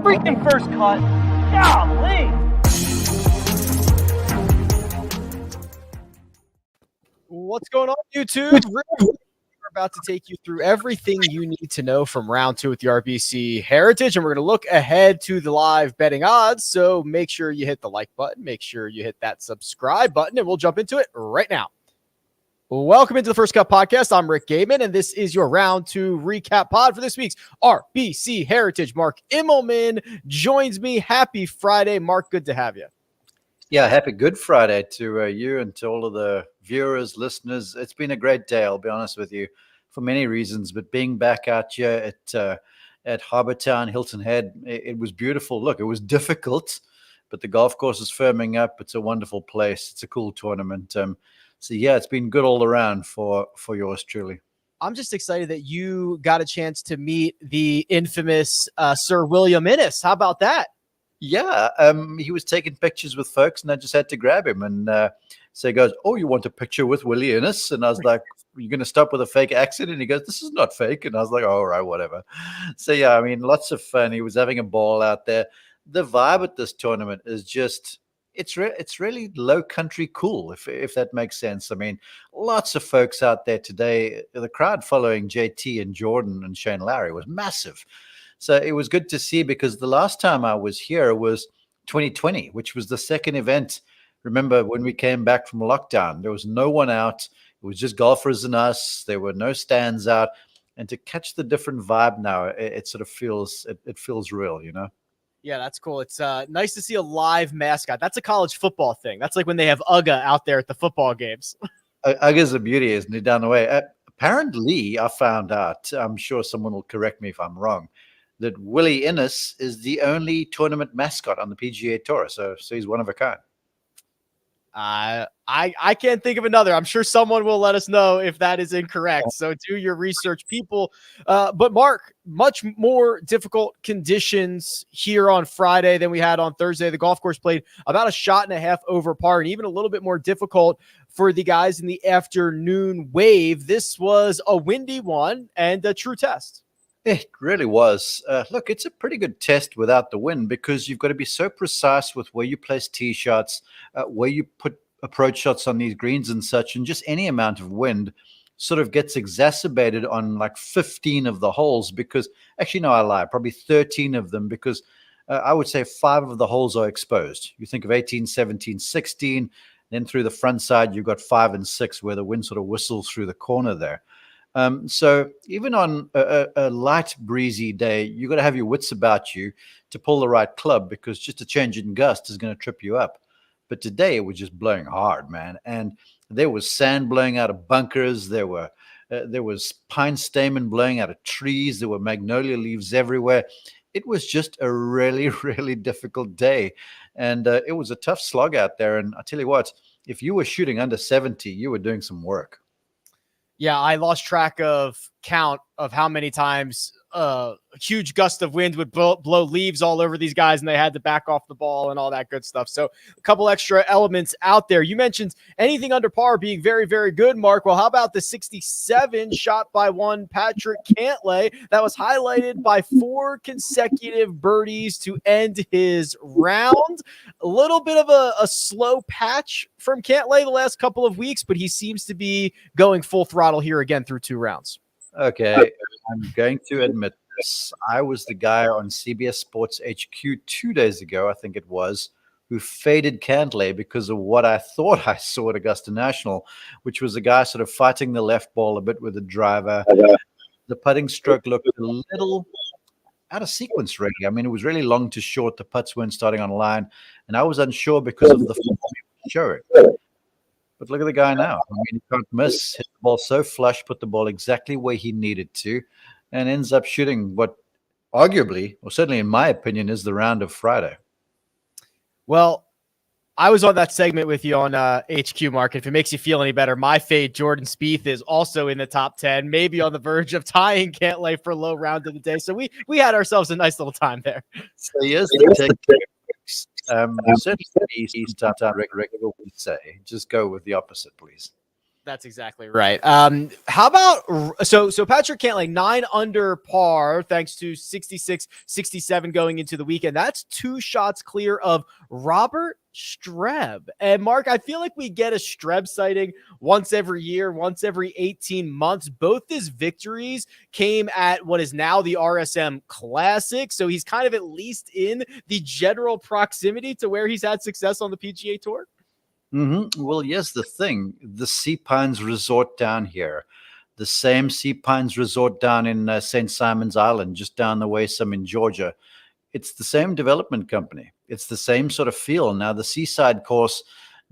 freaking first cut. Golly. What's going on, YouTube? We're about to take you through everything you need to know from round 2 with the RBC Heritage, and we're going to look ahead to the live betting odds. So make sure you hit the like button, make sure you hit that subscribe button, and we'll jump into it right now. Welcome into the First Cut Podcast. I'm Rick Gehman, and this is your round 2 recap pod for this week's RBC Heritage. Mark Immelman joins me. Happy Friday, Mark. Good to have you. Yeah, happy Good Friday to you and to all of the viewers, listeners. It's been a great day, I'll be honest with you, for many reasons. But being back out here at Harbour Town, Hilton Head, it was beautiful. Look, it was difficult, but the golf course is firming up. It's a wonderful place. It's a cool tournament. So, yeah, it's been good all around for yours truly. I'm just excited that you got a chance to meet the infamous Sir William Innes. How about that? Yeah, he was taking pictures with folks, and I just had to grab him. And so he goes, "Oh, you want a picture with Willie Innes?" And I was like, "You're going to stop with a fake accent?" And he goes, "This is not fake." And I was like, "All right, whatever." So, yeah, I mean, lots of fun. He was having a ball out there. The vibe at this tournament is just... It's really low country cool, if that makes sense. I mean, lots of folks out there today. The crowd following JT and Jordan and Shane Lowry was massive. So it was good to see, because the last time I was here was 2020, which was the second event. Remember when we came back from lockdown, there was no one out. It was just golfers and us. There were no stands out. And to catch the different vibe now, it sort of feels real, you know? Yeah, that's cool. It's nice to see a live mascot. That's a college football thing. That's like when they have Uga out there at the football games. Uga's a beauty, isn't he, down the way? Apparently, I found out, I'm sure someone will correct me if I'm wrong, that Willie Innes is the only tournament mascot on the PGA Tour. So he's one of a kind. I can't think of another. I'm sure someone will let us know if that is incorrect. So do your research, people. But Mark, much more difficult conditions here on Friday than we had on Thursday. The golf course played about a shot and a half over par, and even a little bit more difficult for the guys in the afternoon wave. This was a windy one and a true test. It really was. Look, it's a pretty good test without the wind, because you've got to be so precise with where you place tee shots, where you put approach shots on these greens and such, and just any amount of wind sort of gets exacerbated on like 15 of the holes, because actually, no, I lie, probably 13 of them, because I would say 5 of the holes are exposed. You think of 18, 17, 16, then through the front side, you've got 5 and 6 where the wind sort of whistles through the corner there. So even on a light breezy day, you got to have your wits about you to pull the right club, because just a change in gust is going to trip you up. But today it was just blowing hard, man. And there was sand blowing out of bunkers. There was pine stamen blowing out of trees. There were magnolia leaves everywhere. It was just a really, really difficult day. And it was a tough slog out there. And I tell you what, if you were shooting under 70, you were doing some work. Yeah, I lost track of count of how many times a huge gust of wind would blow leaves all over these guys, and they had to back off the ball and all that good stuff. So a couple extra elements out there. You mentioned anything under par being very, very good, Mark. Well, how about the 67 shot by one Patrick Cantlay that was highlighted by 4 consecutive birdies to end his round? A little bit of a slow patch from Cantlay the last couple of weeks, but he seems to be going full throttle here again through 2 rounds. Okay, I'm going to admit this. I was the guy on CBS Sports HQ 2 days ago, I think it was, who faded Cantlay because of what I thought I saw at Augusta National, which was a guy sort of fighting the left ball a bit with the driver. The putting stroke looked a little out of sequence, really. I mean, it was really long to short. The putts weren't starting on line, and I was unsure because of the form he was showing. But look at the guy now. I mean, he can't miss. Hit the ball so flush, put the ball exactly where he needed to, and ends up shooting what arguably, or certainly in my opinion, is the round of Friday. Well, I was on that segment with you on HQ, Mark. If it makes you feel any better, my fade, Jordan Spieth, is also in the top 10, maybe on the verge of tying Cantlay for low round of the day. So we had ourselves a nice little time there. So here's the take. Certainly, he's top regular. We say, just go with the opposite, please. That's exactly right. How about so Patrick Cantlay 9 under par thanks to 66, 67 going into the weekend. That's 2 shots clear of Robert Streb. And Mark, I feel like we get a Streb sighting once every year, once every 18 months. Both his victories came at what is now the RSM Classic. So he's kind of at least in the general proximity to where he's had success on the PGA Tour. Well, here's the thing. The Sea Pines Resort down here, the same Sea Pines Resort down in St. Simon's Island, just down the way, some in Georgia. It's the same development company. It's the same sort of feel. Now, the Seaside course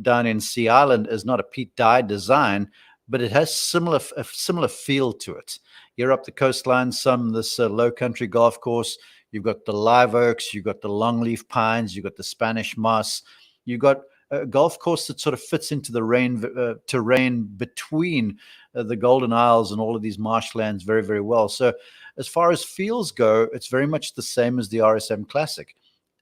down in Sea Island is not a Pete Dye design, but it has a similar feel to it. You're up the coastline, this low country golf course. You've got the live oaks, you've got the longleaf pines, you've got the Spanish moss, you've got a golf course that sort of fits into the terrain between the Golden Isles and all of these marshlands very, very well. So as far as feels go, it's very much the same as the RSM Classic.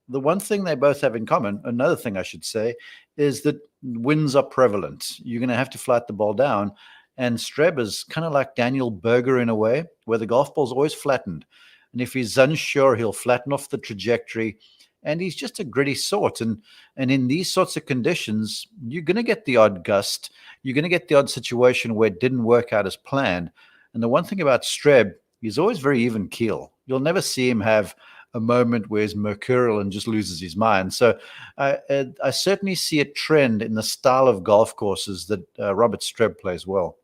The one thing they both have in common, another thing I should say, is that winds are prevalent. You're going to have to flight the ball down. And Streb is kind of like Daniel Berger in a way, where the golf ball's always flattened. And if he's unsure, he'll flatten off the trajectory. And he's just a gritty sort. And in these sorts of conditions, you're going to get the odd gust. You're going to get the odd situation where it didn't work out as planned. And the one thing about Streb, he's always very even keel. You'll never see him have a moment where he's mercurial and just loses his mind. So I certainly see a trend in the style of golf courses that Robert Streb plays well.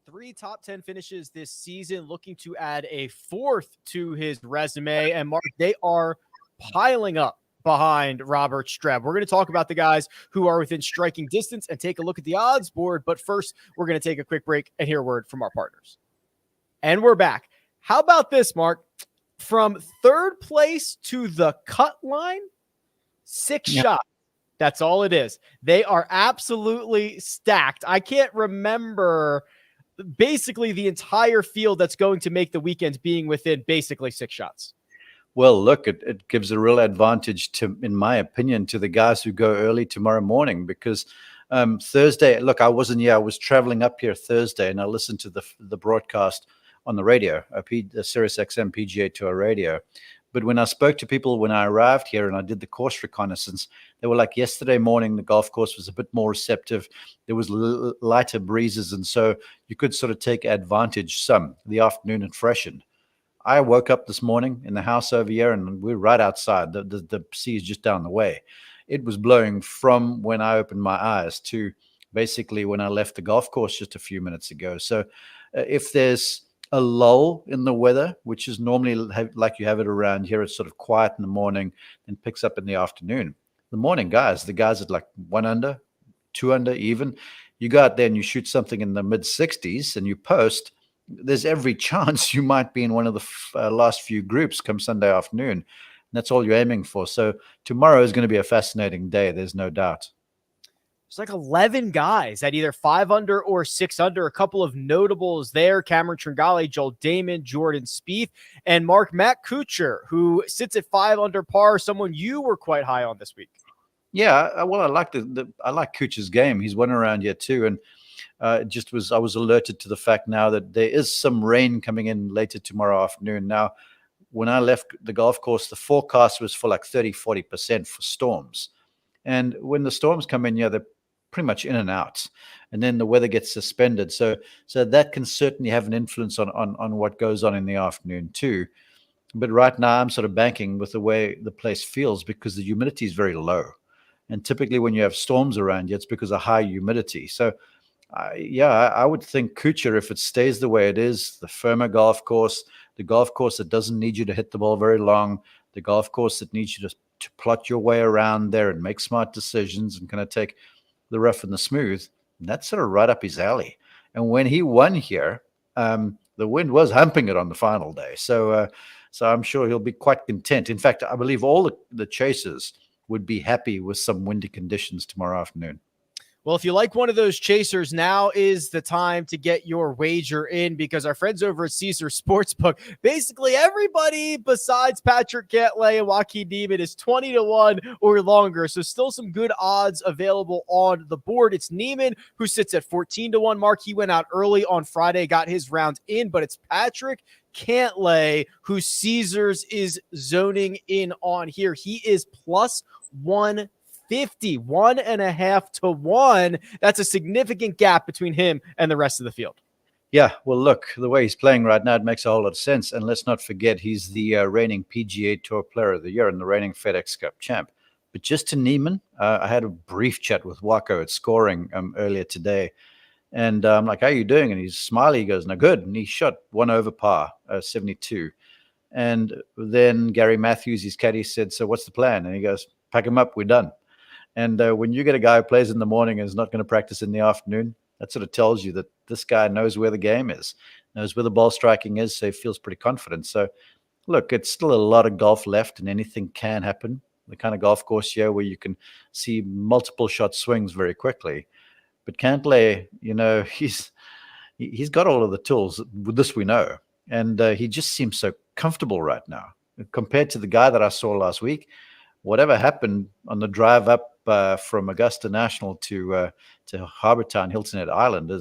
3 top 10 finishes this season, looking to add a 4th to his resume. And Mark, they are piling up behind Robert Streb. We're going to talk about the guys who are within striking distance and take a look at the odds board. But first, we're going to take a quick break and hear a word from our partners. And we're back. How about this, Mark? From 3rd place to the cut line, 6 shots. That's all it is. They are absolutely stacked. I can't remember basically the entire field that's going to make the weekend being within basically 6 shots. Well, look, it gives a real advantage to, in my opinion, to the guys who go early tomorrow morning, because Thursday, look, I wasn't here. I was traveling up here Thursday, and I listened to the broadcast on the radio, Sirius XM PGA Tour radio. But when I spoke to people when I arrived here and I did the course reconnaissance, they were like, yesterday morning, the golf course was a bit more receptive. There was lighter breezes, and so you could sort of take advantage the afternoon had freshened. I woke up this morning in the house over here, and we're right outside. The sea is just down the way. It was blowing from when I opened my eyes to basically when I left the golf course just a few minutes ago. So if there's a lull in the weather, which is normally like you have it around here, it's sort of quiet in the morning and picks up in the afternoon. The morning guys, the guys at like 1 under, 2 under even, you go out there and you shoot something in the mid-60s and you post, there's every chance you might be in one of the last few groups come Sunday afternoon. And that's all you're aiming for. So tomorrow is going to be a fascinating day. There's no doubt. There's like 11 guys at either 5 under or 6 under. A couple of notables there: Cameron Tringale, Joel Damon, Jordan Spieth, and Matt Kuchar, who sits at 5 under par. Someone you were quite high on this week. Yeah, well, I like I like Kuchar's game. He's won around here too, and I was alerted to the fact now that there is some rain coming in later tomorrow afternoon. Now, when I left the golf course, the forecast was for like 30-40% for storms, and when the storms come in, they're pretty much in and out, and then the weather gets suspended. So that can certainly have an influence on what goes on in the afternoon too. But right now, I'm sort of banking with the way the place feels because the humidity is very low, and typically when you have storms around you, it's because of high humidity. So I would think Kuchar, if it stays the way it is, the firmer golf course, the golf course that doesn't need you to hit the ball very long, the golf course that needs you to plot your way around there and make smart decisions and kind of take the rough and the smooth, that's sort of right up his alley. And when he won here, the wind was humping it on the final day. So I'm sure he'll be quite content. In fact, I believe all the chasers would be happy with some windy conditions tomorrow afternoon. Well, if you like one of those chasers, now is the time to get your wager in, because our friends over at Caesar Sportsbook, basically everybody besides Patrick Cantlay and Joaquin Gehman is 20-1 or longer. So still some good odds available on the board. It's Gehman who sits at 14-1. Mark, he went out early on Friday, got his round in, but it's Patrick Cantlay who Caesars is zoning in on here. He is plus 150, 1.5 to 1. That's a significant gap between him and the rest of the field. Yeah, well, look, the way he's playing right now, it makes a whole lot of sense. And let's not forget, he's the reigning PGA Tour Player of the Year and the reigning FedEx Cup champ. But just to Gehman, I had a brief chat with Waco at Scoring earlier today. And I'm like, how are you doing? And he's smiling. He goes, no, good. And he shot 1 over par, 72. And then Gary Matthews, his caddy, said, so what's the plan? And he goes, pack him up, we're done. And when you get a guy who plays in the morning and is not going to practice in the afternoon, that sort of tells you that this guy knows where the game is, knows where the ball striking is, so he feels pretty confident. So, look, it's still a lot of golf left and anything can happen. The kind of golf course here where you can see multiple shot swings very quickly. But Cantlay, you know, he's got all of the tools. This we know. And he just seems so comfortable right now. Compared to the guy that I saw last week, whatever happened on the drive up from Augusta National to Harbortown, Hilton Head Island,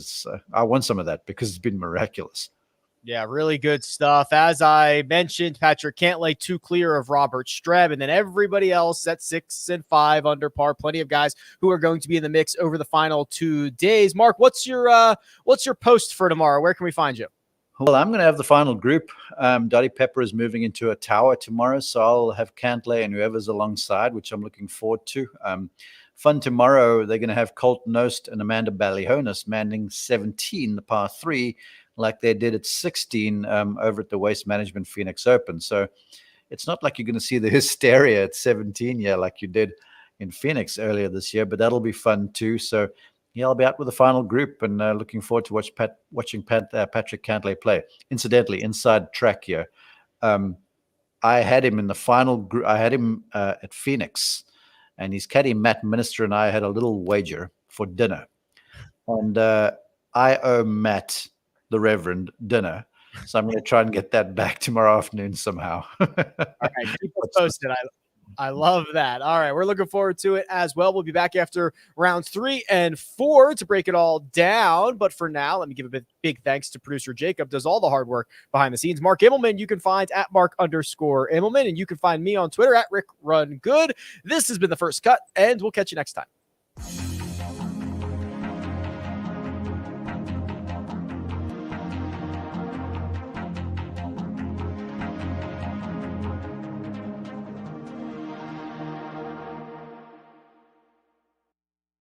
I want some of that because it's been miraculous. Yeah, really good stuff. As I mentioned, Patrick Cantlay 2 clear of Robert Streb, and then everybody else at 6 and 5 under par. Plenty of guys who are going to be in the mix over the final 2 days. Mark, what's your post for tomorrow? Where can we find you? Well, I'm going to have the final group. Dottie Pepper is moving into a tower tomorrow, so I'll have Cantlay and whoever's alongside, which I'm looking forward to. Fun tomorrow, they're going to have Colton Nost and Amanda Ballyhonis manning 17, the par 3, like they did at 16 over at the Waste Management Phoenix Open. So it's not like you're going to see the hysteria at 17 like you did in Phoenix earlier this year, but that'll be fun too. So yeah, I'll be out with the final group and looking forward to watching Patrick Cantlay play. Incidentally, inside track here, I had him in the final group. I had him at Phoenix, and his caddy Matt Minister and I had a little wager for dinner. And I owe Matt, the Reverend, dinner. So I'm going to try and get that back tomorrow afternoon somehow. All right, keep us posted. I love that. All right, we're looking forward to it as well. We'll be back after rounds 3 and 4 to break it all down. But for now, let me give a big thanks to producer Jacob, does all the hard work behind the scenes. Mark Immelman, you can find at Mark_Immelman, and you can find me on Twitter at RickRunGood. This has been The First Cut, and we'll catch you next time.